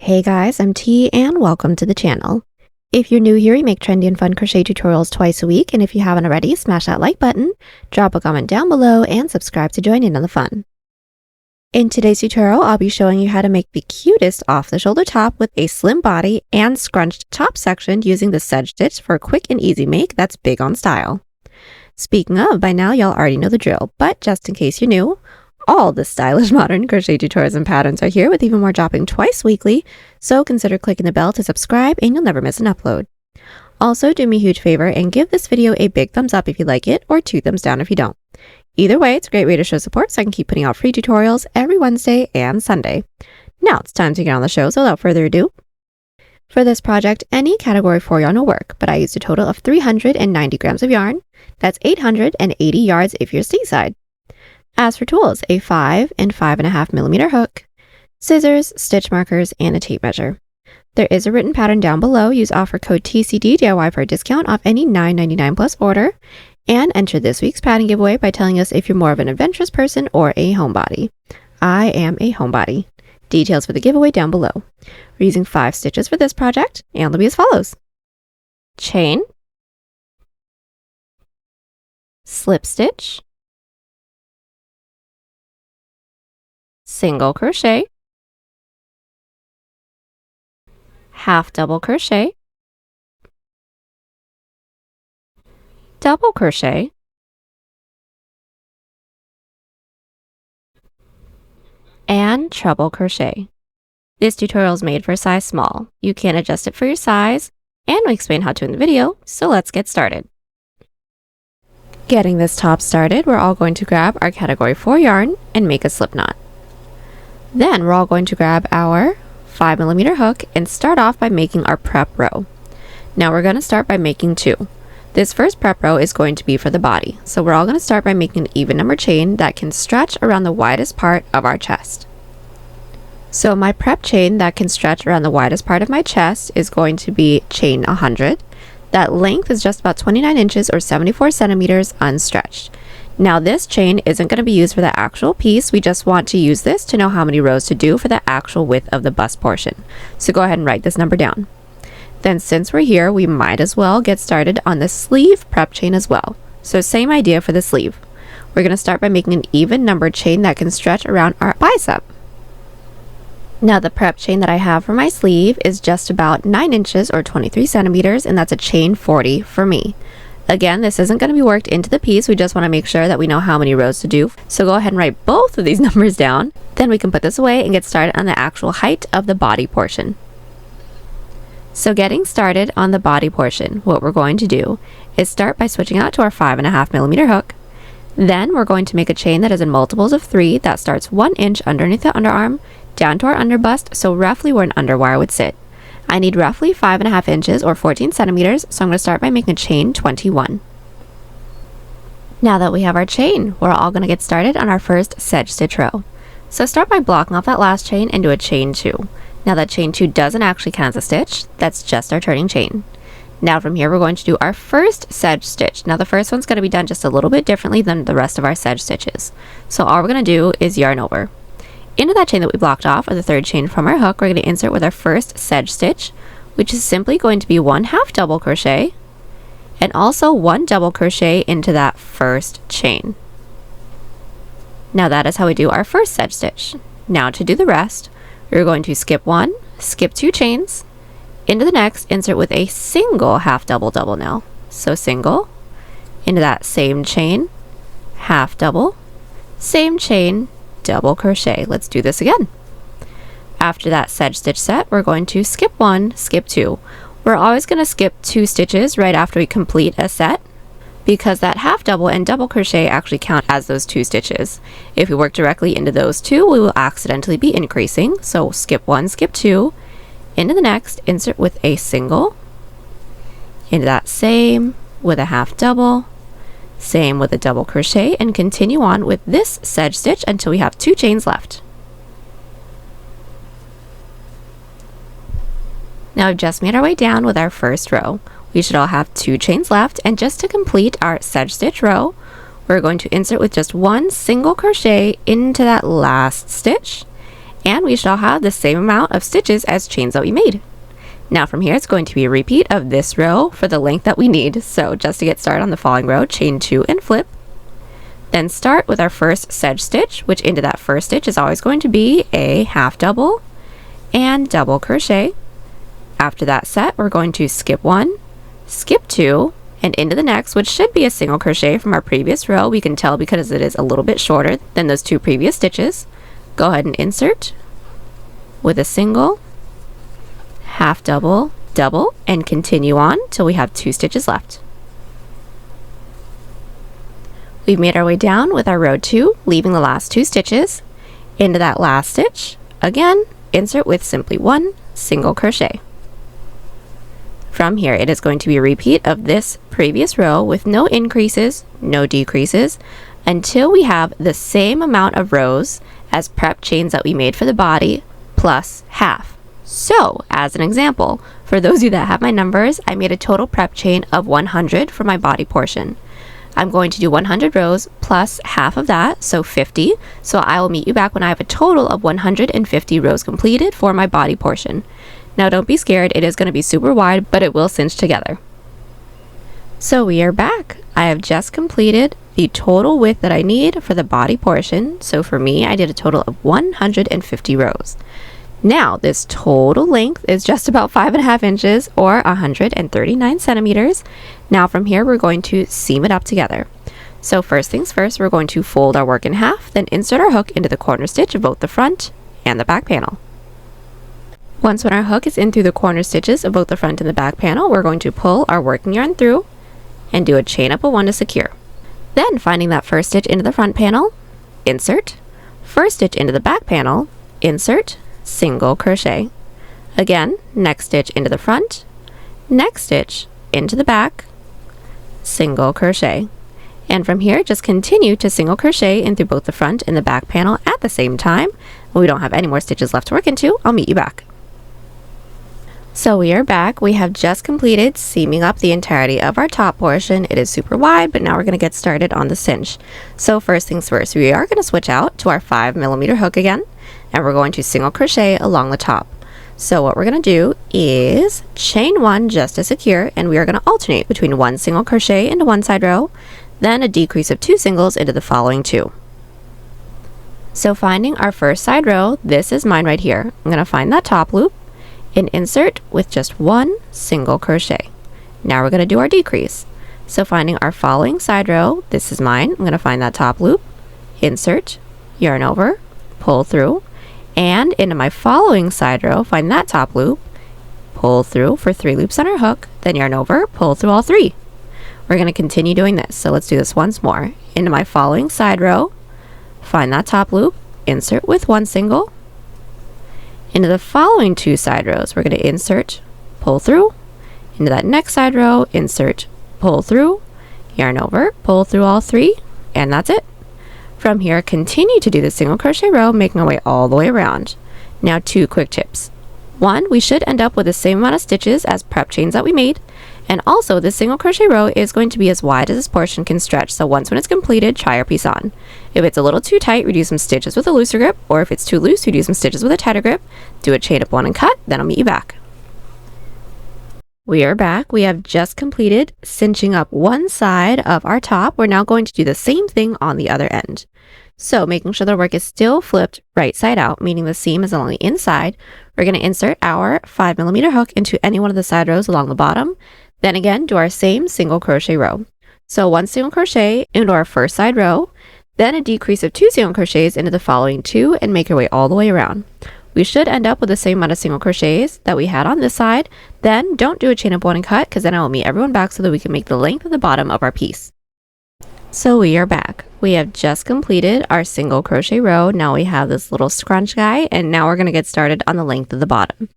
Hey guys, I'm T and welcome to the channel. If you're new here, we make trendy and fun crochet tutorials twice a week, and if you haven't already, smash that like button, drop a comment down below, and subscribe to join in on the fun. In today's tutorial, I'll be showing you how to make the cutest off-the-shoulder top with a slim body and scrunched top section using the Sedge Stitch for a quick and easy make that's big on style. Speaking of, by now y'all already know the drill, but just in case you're new, all the stylish modern crochet tutorials and patterns are here with even more dropping twice weekly, so consider clicking the bell to subscribe and you'll never miss an upload. Also, do me a huge favor and give this video a big thumbs up if you like it or 2 thumbs down if you don't. Either way, it's a great way to show support so I can keep putting out free tutorials every Wednesday and Sunday. Now it's time to get on the show, so without further ado. For this project, any category 4 yarn will work, but I used a total of 390 grams of yarn. That's 880 yards if you're seaside. As for tools, a 5 and 5.5 millimeter hook, scissors, stitch markers, and a tape measure. There is a written pattern down below. Use offer code TCDDIY for a discount off any $9.99 plus order, and enter this week's pattern giveaway by telling us if you're more of an adventurous person or a homebody. I am a homebody. Details for the giveaway down below. We're using 5 stitches for this project, and they'll be as follows: chain, slip stitch, single crochet, half double crochet, double crochet, and treble crochet. This tutorial is made for a size small. You can adjust it for your size, and we explain how to in the video, so let's get started. Getting this top started, we're all going to grab our category 4 yarn and make a slip knot. Then we're all going to grab our 5 millimeter hook and start off by making our prep row. Now we're going to start by making 2. This first prep row is going to be for the body, so we're all going to start by making an even number chain that can stretch around the widest part of our chest. So my prep chain that can stretch around the widest part of my chest is going to be chain 100. That length is just about 29 inches or 74 centimeters unstretched. Now this chain isn't going to be used for the actual piece. We just want to use this to know how many rows to do for the actual width of the bust portion. So go ahead and write this number down. Then since we're here, we might as well get started on the sleeve prep chain as well. So same idea for the sleeve. We're going to start by making an even numbered chain that can stretch around our bicep. Now the prep chain that I have for my sleeve is just about 9 inches or 23 centimeters, and that's a chain 40 for me. Again, this isn't going to be worked into the piece. We just want to make sure that we know how many rows to do. So go ahead and write both of these numbers down. Then we can put this away and get started on the actual height of the body portion. So getting started on the body portion, what we're going to do is start by switching out to our 5.5 millimeter hook. Then we're going to make a chain that is in multiples of 3 that starts 1 inch underneath the underarm down to our underbust, so roughly where an underwire would sit. I need roughly 5.5 inches or 14 centimeters, so I'm going to start by making a chain 21. Now that we have our chain, we're all going to get started on our first sedge stitch row. So start by blocking off that last chain and do a chain 2. Now that chain 2 doesn't actually count as a stitch, that's just our turning chain. Now from here we're going to do our first sedge stitch. Now the first one's going to be done just a little bit differently than the rest of our sedge stitches. So all we're going to do is yarn over. Into that chain that we blocked off, or the third chain from our hook, we're going to insert with our first sedge stitch, which is simply going to be 1 half double crochet, and also 1 double crochet into that first chain. Now that is how we do our first sedge stitch. Now to do the rest, we're going to skip 1, skip 2 chains, into the next, insert with a single half double double now. So single, into that same chain, half double, same chain, double crochet. Let's do this again. After that sedge stitch set, we're going to skip 1, skip 2. We're always going to skip 2 stitches right after we complete a set, because that half double and double crochet actually count as those 2 stitches. If we work directly into those 2, we will accidentally be increasing. So skip 1, skip 2, into the next, insert with a single, into that same with a half double, same with a double crochet, and continue on with this sedge stitch until we have 2 chains left. Now we've just made our way down with our first row. We should all have 2 chains left, and just to complete our sedge stitch row, we're going to insert with just 1 single crochet into that last stitch, And we shall have the same amount of stitches as chains that we made. Now from here, it's going to be a repeat of this row for the length that we need. So just to get started on the following row, chain 2 and flip. Then start with our first sedge stitch, which into that first stitch is always going to be a half double and double crochet. After that set, we're going to skip 1, skip 2, and into the next, which should be a single crochet from our previous row. We can tell because it is a little bit shorter than those 2 previous stitches. Go ahead and insert with a single, half double, double, and continue on till we have 2 stitches left. We've made our way down with our row 2, leaving the last 2 stitches. Into that last stitch, again, insert with simply 1 single crochet. From here, it is going to be a repeat of this previous row with no increases, no decreases, until we have the same amount of rows as prep chains that we made for the body, plus half. So, as an example, for those of you that have my numbers, I made a total prep chain of 100 for my body portion. I'm going to do 100 rows plus half of that, so 50. So I will meet you back when I have a total of 150 rows completed for my body portion. Now don't be scared, it is going to be super wide, but it will cinch together. So we are back. I have just completed the total width that I need for the body portion. So for me, I did a total of 150 rows. Now, this total length is just about 5.5 inches or 139 centimeters. Now from here, we're going to seam it up together. So first things first, we're going to fold our work in half, then insert our hook into the corner stitch of both the front and the back panel. Once when our hook is in through the corner stitches of both the front and the back panel, we're going to pull our working yarn through and do a chain up of 1 to secure. Then finding that first stitch into the front panel, insert, first stitch into the back panel, insert, single crochet. Again, next stitch into the front, next stitch into the back, single crochet. And from here, just continue to single crochet in through both the front and the back panel at the same time. When we don't have any more stitches left to work into, I'll meet you back. So we are back. We have just completed seaming up the entirety of our top portion. It is super wide, but now we're going to get started on the cinch. So first things first, we are going to switch out to our 5mm hook again, and we're going to single crochet along the top. So what we're going to do is chain 1 just to secure, and we are going to alternate between 1 single crochet into one side row, then a decrease of 2 singles into the following 2. So finding our first side row, this is mine right here. I'm going to find that top loop and insert with just 1 single crochet. Now we're going to do our decrease. So finding our following side row, this is mine. I'm going to find that top loop, insert, yarn over, pull through, and into my following side row, find that top loop, pull through for 3 loops on our hook, then yarn over, pull through all 3. We're going to continue doing this. So let's do this once more. Into my following side row, find that top loop, insert with 1 single. Into the following 2 side rows, we're going to insert, pull through. Into that next side row, insert, pull through, yarn over, pull through all 3, and that's it. From here, continue to do the single crochet row, making our way all the way around. Now 2 quick tips. 1, we should end up with the same amount of stitches as prep chains that we made. And also, this single crochet row is going to be as wide as this portion can stretch, so once when it's completed, try your piece on. If it's a little too tight, we do some stitches with a looser grip, or if it's too loose, we do some stitches with a tighter grip. Do a chain up 1 and cut, then I'll meet you back. We are back. We have just completed cinching up one side of our top. We're now going to do the same thing on the other end. So making sure the work is still flipped right side out, meaning the seam is along the inside, we're going to insert our 5mm hook into any one of the side rows along the bottom. Then again, do our same single crochet row. So 1 single crochet into our first side row, then a decrease of 2 single crochets into the following 2, and make your way all the way around. We should end up with the same amount of single crochets that we had on this side. Then don't do a chain up 1 and cut, because then I will meet everyone back so that we can make the length of the bottom of our piece. So we are back. We have just completed our single crochet row. Now we have this little scrunch guy, and now we're going to get started on the length of the bottom.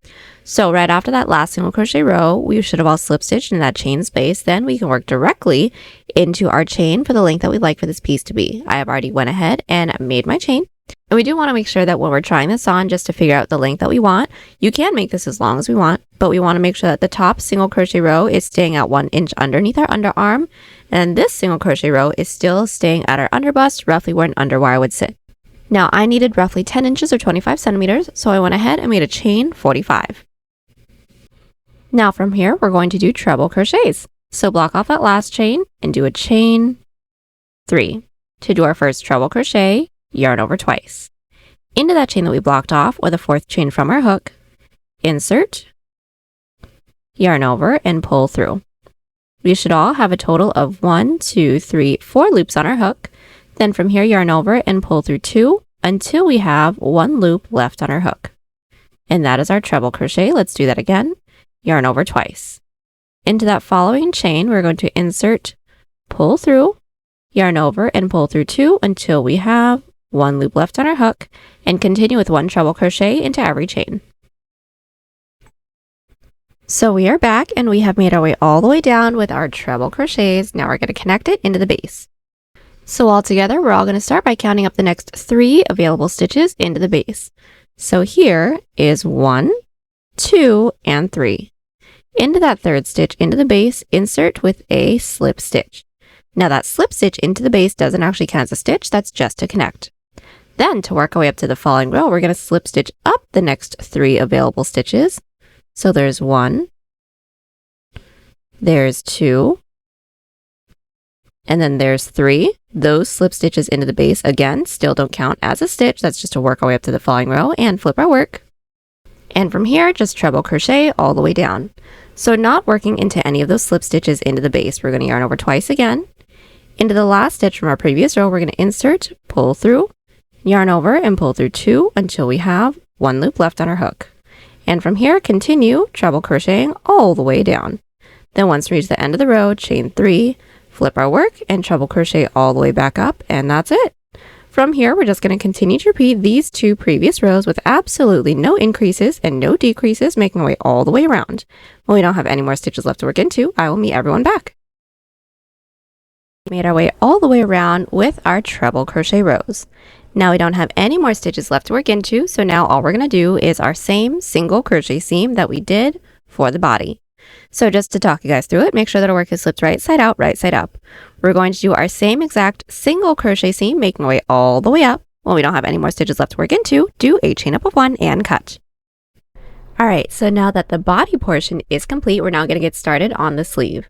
So right after that last single crochet row, we should have all slip stitched in that chain space. Then we can work directly into our chain for the length that we'd like for this piece to be. I have already went ahead and made my chain. And we do want to make sure that when we're trying this on, just to figure out the length that we want, you can make this as long as we want, but we want to make sure that the top single crochet row is staying at 1 inch underneath our underarm, and this single crochet row is still staying at our underbust, roughly where an underwire would sit. Now I needed roughly 10 inches or 25 centimeters, so I went ahead and made a chain 45. Now from here, we're going to do treble crochets. So block off that last chain and do a chain 3. To do our first treble crochet, yarn over twice. Into that chain that we blocked off with a 4th chain from our hook, insert, yarn over, and pull through. We should all have a total of 1, 2, 3, 4 loops on our hook. Then from here, yarn over and pull through 2 until we have 1 loop left on our hook. And that is our treble crochet. Let's do that again. Yarn over twice. Into that following chain, we're going to insert, pull through, yarn over, and pull through 2 until we have 1 loop left on our hook, and continue with 1 treble crochet into every chain. So we are back and we have made our way all the way down with our treble crochets. Now we're going to connect it into the base. So all together, we're all going to start by counting up the next 3 available stitches into the base. So here is 1, 2, and 3. Into that 3rd stitch into the base, insert with a slip stitch. Now that slip stitch into the base doesn't actually count as a stitch, that's just to connect. Then to work our way up to the following row, we're going to slip stitch up the next 3 available stitches. So there's 1, there's 2, and then there's 3. Those slip stitches into the base, again, still don't count as a stitch. That's just to work our way up to the following row and flip our work. And from here, just treble crochet all the way down. So not working into any of those slip stitches into the base, we're going to yarn over twice again. Into the last stitch from our previous row, we're going to insert, pull through, yarn over, and pull through 2 until we have 1 loop left on our hook. And from here, continue treble crocheting all the way down. Then once we reach the end of the row, chain 3, flip our work, and treble crochet all the way back up, and that's it. From here, we're just going to continue to repeat these 2 previous rows with absolutely no increases and no decreases, making our way all the way around. When we don't have any more stitches left to work into, I will meet everyone back. We made our way all the way around with our treble crochet rows. Now we don't have any more stitches left to work into, so now all we're going to do is our same single crochet seam that we did for the body. So just to talk you guys through it, make sure that our work is flipped right side out, right side up. We're going to do our same exact single crochet seam, making our way all the way up. When we don't have any more stitches left to work into, do a chain up of 1 and cut. Alright, so now that the body portion is complete, we're now going to get started on the sleeve.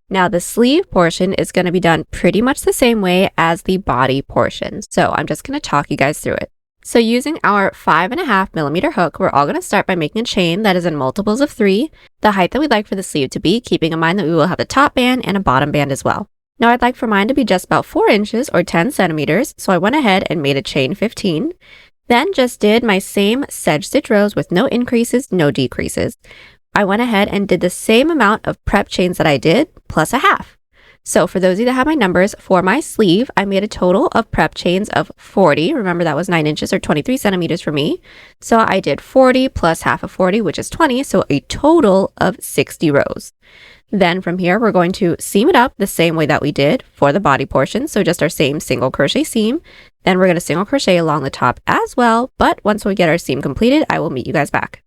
Now the sleeve portion is going to be done pretty much the same way as the body portion. So I'm just going to talk you guys through it. So using our 5.5mm hook, we're all going to start by making a chain that is in multiples of 3, the height that we'd like for the sleeve to be, keeping in mind that we will have a top band and a bottom band as well. Now I'd like for mine to be just about 4 inches or 10 centimeters, so I went ahead and made a chain 15. Then just did my same sedge stitch rows with no increases, no decreases. I went ahead and did the same amount of prep chains that I did, plus a half. So for those of you that have my numbers, for my sleeve, I made a total of prep chains of 40. Remember that was 9 inches or 23 centimeters for me. So I did 40 plus half of 40, which is 20, so a total of 60 rows. Then from here, we're going to seam it up the same way that we did for the body portion. So just our same single crochet seam. Then we're going to single crochet along the top as well. But once we get our seam completed, I will meet you guys back.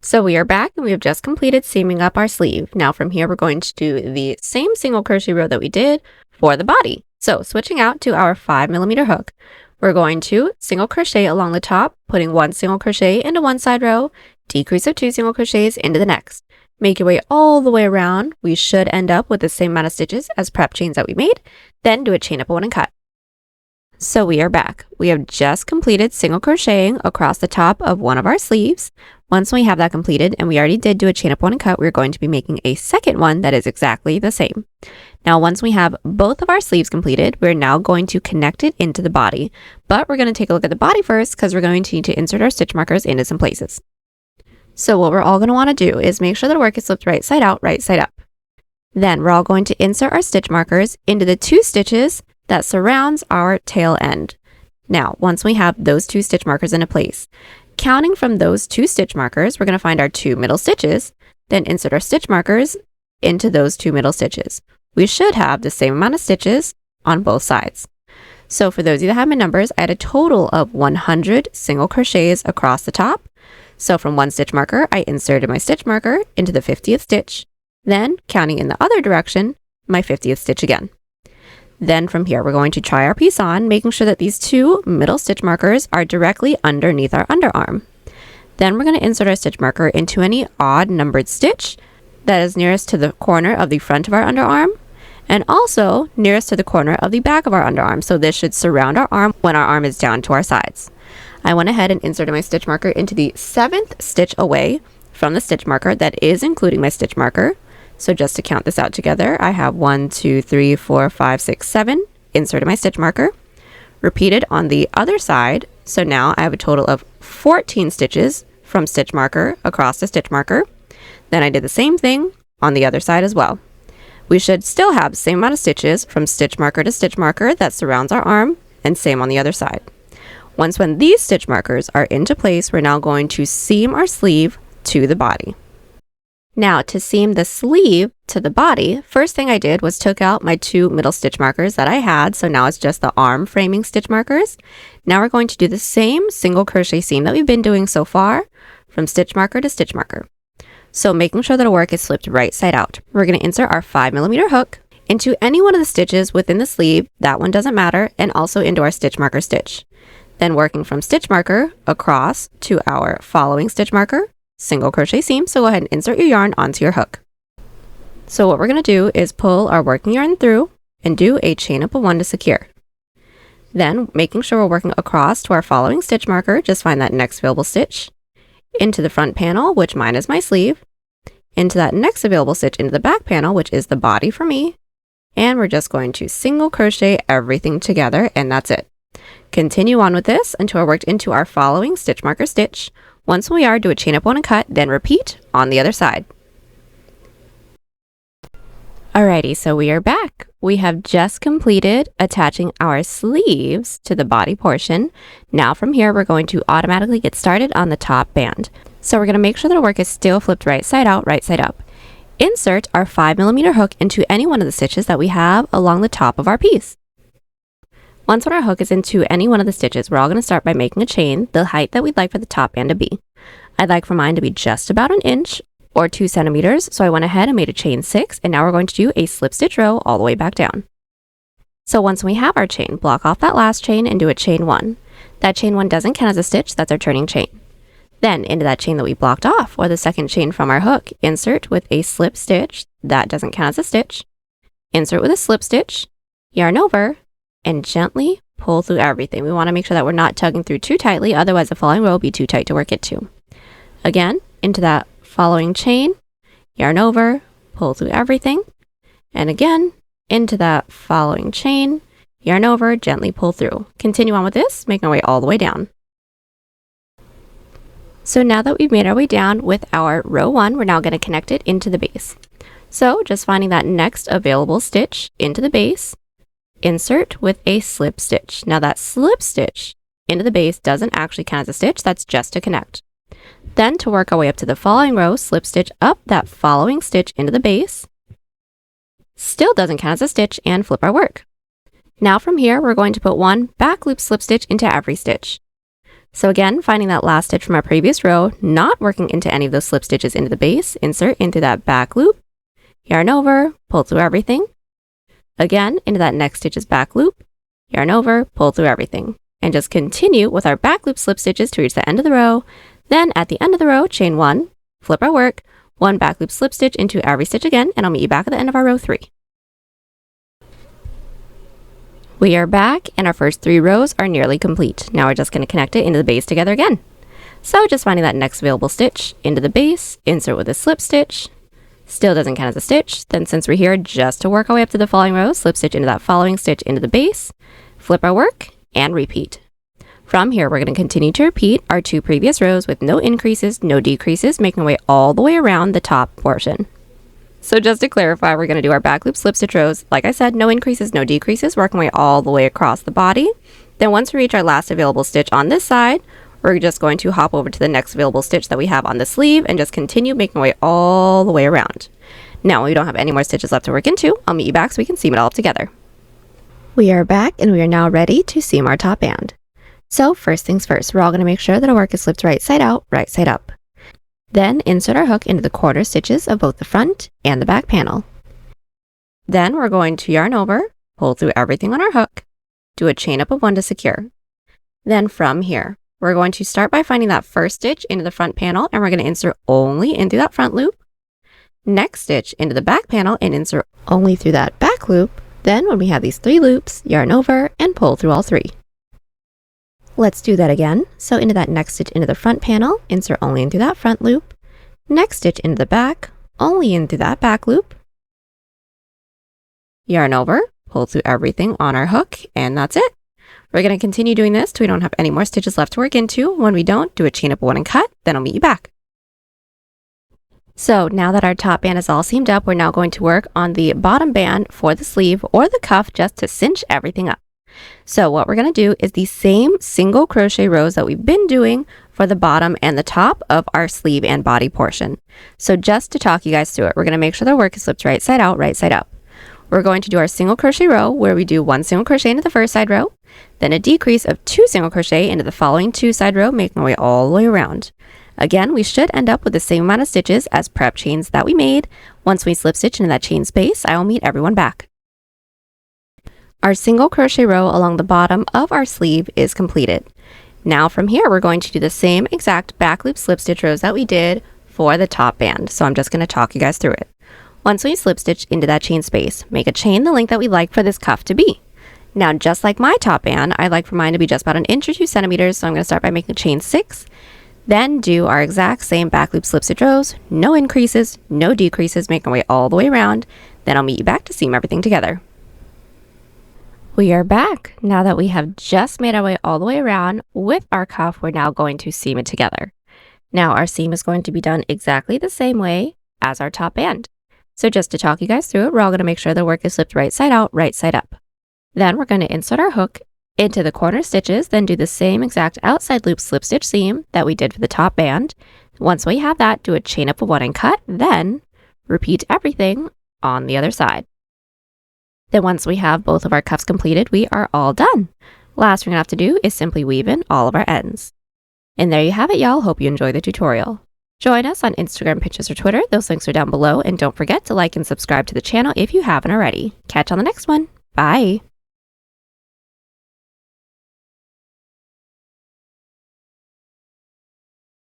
So we are back and we have just completed seaming up our sleeve. Now from here, we're going to do the same single crochet row that we did for the body. So switching out to our 5mm hook, we're going to single crochet along the top, putting 1 single crochet into one side row, decrease of 2 single crochets into the next. Make your way all the way around. We should end up with the same amount of stitches as prep chains that we made. Then do a chain up of 1 and cut. So we are back. We have just completed single crocheting across the top of one of our sleeves. Once we have that completed, and we already did do a chain up 1 and cut, we're going to be making a second one that is exactly the same. Now, once we have both of our sleeves completed, we're now going to connect it into the body. But we're going to take a look at the body first because we're going to need to insert our stitch markers into some places. So what we're all going to want to do is make sure that our work is flipped right side out, right side up. Then we're all going to insert our stitch markers into the 2 stitches that surrounds our tail end. Now, once we have those 2 stitch markers into place, counting from those 2 stitch markers, we're going to find our 2 middle stitches, then insert our stitch markers into those 2 middle stitches. We should have the same amount of stitches on both sides. So for those of you that have my numbers, I had a total of 100 single crochets across the top. So from 1 stitch marker, I inserted my stitch marker into the 50th stitch, then counting in the other direction, my 50th stitch again. Then from here, we're going to try our piece on, making sure that these two middle stitch markers are directly underneath our underarm. Then we're going to insert our stitch marker into any odd numbered stitch that is nearest to the corner of the front of our underarm, and also nearest to the corner of the back of our underarm. So this should surround our arm when our arm is down to our sides. I went ahead and inserted my stitch marker into the 7th stitch away from the stitch marker that is including my stitch marker. So just to count this out together, I have 1, 2, 3, 4, 5, 6, 7 inserted my stitch marker. Repeated on the other side. So now I have a total of 14 stitches from stitch marker across the stitch marker. Then I did the same thing on the other side as well. We should still have the same amount of stitches from stitch marker to stitch marker that surrounds our arm, and same on the other side. When these stitch markers are into place, we're now going to seam our sleeve to the body. Now to seam the sleeve to the body, first thing I did was took out my 2 middle stitch markers that I had, so now it's just the arm framing stitch markers. Now we're going to do the same single crochet seam that we've been doing so far from stitch marker to stitch marker. So making sure that our work is flipped right side out. We're going to insert our 5mm hook into any one of the stitches within the sleeve, that one doesn't matter, and also into our stitch marker stitch. Then working from stitch marker across to our following stitch marker, single crochet seam, so go ahead and insert your yarn onto your hook. So what we're going to do is pull our working yarn through and do a chain up of 1 to secure. Then making sure we're working across to our following stitch marker, just find that next available stitch into the front panel, which mine is my sleeve, into that next available stitch into the back panel, which is the body for me, and we're just going to single crochet everything together, and that's it. Continue on with this until we're worked into our following stitch marker stitch. Once we are, do a chain up 1 and cut, then repeat on the other side. Alrighty, so we are back. We have just completed attaching our sleeves to the body portion. Now from here, we're going to automatically get started on the top band. So we're going to make sure that our work is still flipped right side out, right side up. Insert our 5mm hook into any one of the stitches that we have along the top of our piece. Once our hook is into any one of the stitches, we're all going to start by making a chain the height that we'd like for the top band to be. I'd like for mine to be just about 1 inch or 2 centimeters, so I went ahead and made a chain 6, and now we're going to do a slip stitch row all the way back down. So once we have our chain, block off that last chain and do a chain 1. That chain 1 doesn't count as a stitch, that's our turning chain. Then into that chain that we blocked off, or the second chain from our hook, insert with a slip stitch, that doesn't count as a stitch. Insert with a slip stitch, yarn over, and gently pull through everything. We want to make sure that we're not tugging through too tightly, otherwise the following row will be too tight to work it to. Again, into that following chain, yarn over, pull through everything, and again, into that following chain, yarn over, gently pull through. Continue on with this, making our way all the way down. So now that we've made our way down with our row 1, we're now going to connect it into the base. So just finding that next available stitch into the base, insert with a slip stitch. Now that slip stitch into the base doesn't actually count as a stitch, that's just to connect. Then to work our way up to the following row, slip stitch up that following stitch into the base. Still doesn't count as a stitch, and flip our work. Now from here, we're going to put 1 back loop slip stitch into every stitch. So again, finding that last stitch from our previous row, not working into any of those slip stitches into the base, insert into that back loop, yarn over, pull through everything. Again, into that next stitch's back loop, yarn over, pull through everything. And just continue with our back loop slip stitches to reach the end of the row. Then at the end of the row, chain 1, flip our work, 1 back loop slip stitch into every stitch again, and I'll meet you back at the end of our row 3. We are back, and our first 3 rows are nearly complete. Now we're just going to connect it into the base together again. So just finding that next available stitch into the base, insert with a slip stitch. Still doesn't count as a stitch. Then since we're here just to work our way up to the following row, slip stitch into that following stitch into the base, flip our work, and repeat. From here, we're going to continue to repeat our 2 previous rows with no increases, no decreases, making our way all the way around the top portion. So just to clarify, we're going to do our back loop slip stitch rows. Like I said, no increases, no decreases, working our way all the way across the body. Then once we reach our last available stitch on this side, we're just going to hop over to the next available stitch that we have on the sleeve and just continue making our way all the way around. Now, when we don't have any more stitches left to work into, I'll meet you back so we can seam it all up together. We are back, and we are now ready to seam our top band. So first things first, we're all going to make sure that our work is flipped right side out, right side up. Then insert our hook into the corner stitches of both the front and the back panel. Then we're going to yarn over, pull through everything on our hook, do a chain up of 1 to secure. Then from here, we're going to start by finding that first stitch into the front panel, and we're going to insert only into that front loop. Next stitch into the back panel and insert only through that back loop. Then when we have these 3 loops, yarn over and pull through all 3. Let's do that again. So into that next stitch into the front panel, insert only into that front loop. Next stitch into the back, only into that back loop. Yarn over, pull through everything on our hook, and that's it. We're going to continue doing this till we don't have any more stitches left to work into. When we don't, do a chain up 1 and cut, then I'll meet you back. So now that our top band is all seamed up, we're now going to work on the bottom band for the sleeve or the cuff just to cinch everything up. So what we're going to do is the same single crochet rows that we've been doing for the bottom and the top of our sleeve and body portion. So just to talk you guys through it, we're going to make sure the work is flipped right side out, right side up. We're going to do our single crochet row where we do 1 single crochet into the first side row, then a decrease of 2 single crochet into the following 2 side row, making our way all the way around. Again, we should end up with the same amount of stitches as prep chains that we made. Once we slip stitch into that chain space, I will meet everyone back. Our single crochet row along the bottom of our sleeve is completed. Now from here, we're going to do the same exact back loop slip stitch rows that we did for the top band. So I'm just going to talk you guys through it. Once we slip stitch into that chain space, make a chain the length that we like for this cuff to be. Now, just like my top band, I like for mine to be just about 1 inch or 2 centimeters. So I'm going to start by making chain 6. Then do our exact same back loop slip stitch rows, no increases, no decreases, making our way all the way around. Then I'll meet you back to seam everything together. We are back. Now that we have just made our way all the way around with our cuff, we're now going to seam it together. Now our seam is going to be done exactly the same way as our top band. So just to talk you guys through it, we're all going to make sure the work is flipped right side out, right side up. Then we're going to insert our hook into the corner stitches, then do the same exact outside loop slip stitch seam that we did for the top band. Once we have that, do a chain up of 1 and cut, then repeat everything on the other side. Then once we have both of our cuffs completed, we are all done. Last we're going to have to do is simply weave in all of our ends. And there you have it, y'all. Hope you enjoyed the tutorial. Join us on Instagram, Pinterest, or Twitter. Those links are down below. And don't forget to like and subscribe to the channel if you haven't already. Catch you on the next one. Bye.